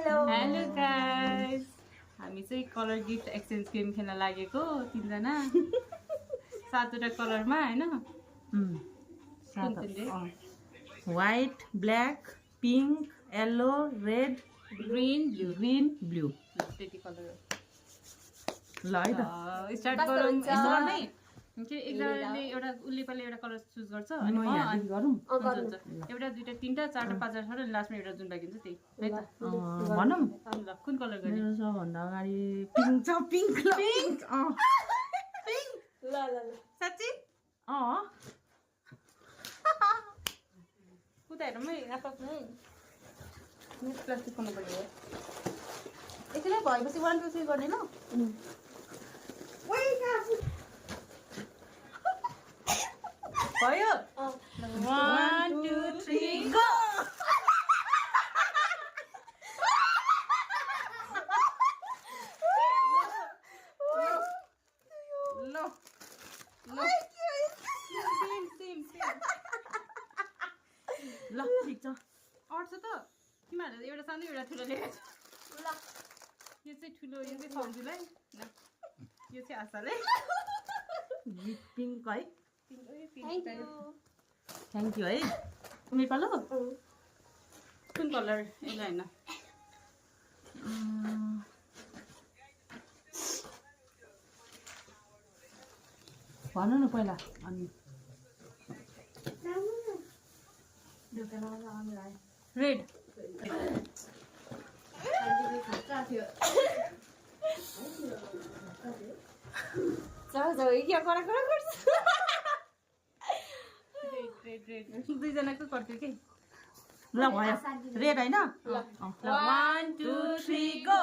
hello guys, हामी चाहिँ colour gift exchange game खेल्न लागेको तीनजना सातवटा कलरमा हैन white black pink yellow red green blue त्यति कलर ल है त स्टार्ट गरौँ यसोले के एकजनाले एउटा उल्ले पाले एउटा कलर चुज गर्छ अनि गरौँ एउटा दुईटा तीनटा चारटा पाँचटा छ र लास्टमा एउटा जुन बाँकी हुन्छ त्यही है त भनौँ ल कुन कलर गर्ने मेरो सबभन्दा अगाडि पिंक छ पिंक ल साच्चै उता हेरौँ है आफ्नो प्लास्टिक खोल्नु पर्यो एकछिन भएपछि 1 2 3 गर्ने ल भयो 1 2 3 गो ल ठीक छ अट्छ त तिमीहरूले एउटा सानो एउटा ठुलो ल्याएको छ ल यो चाहिँ ठुलो यो चाहिँ सब्जीलाई ल यो चाहिँ आशाले पिंक है थ्याङ्क थ्याङ्क यू है नेपाल कुन कलर यसलाई होइन भन न पहिला अनि रेड दुईजनाको गर्थ्यो कि ल भयो रेड होइन 1 2 3 गो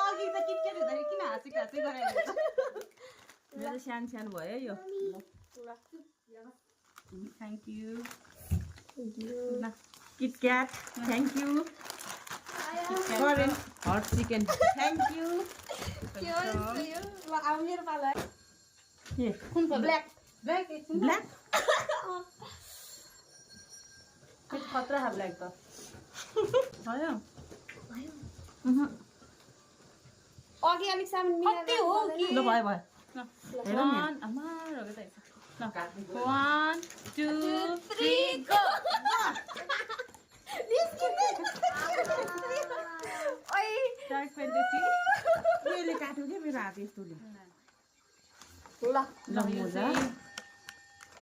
अघि त किटकेट हुँदाखेरि किन हाँसी गराइरहेको मेरो सानो सानो भयो यो thank you KitKat thank you hot chicken thank you मेरो पाला के कुन ब्ल्याक ब्ल्याक ब्ल्याक खतरा छ ब्ल्याक त भयो अघि अलिक सामान कति हो कि ल भयो भयो हेरौँ नि 1 2 3 गो डार्क फ्यान्टेसी यसले काट्यो क्या मेरो हात यस्तोले ल ल मोजा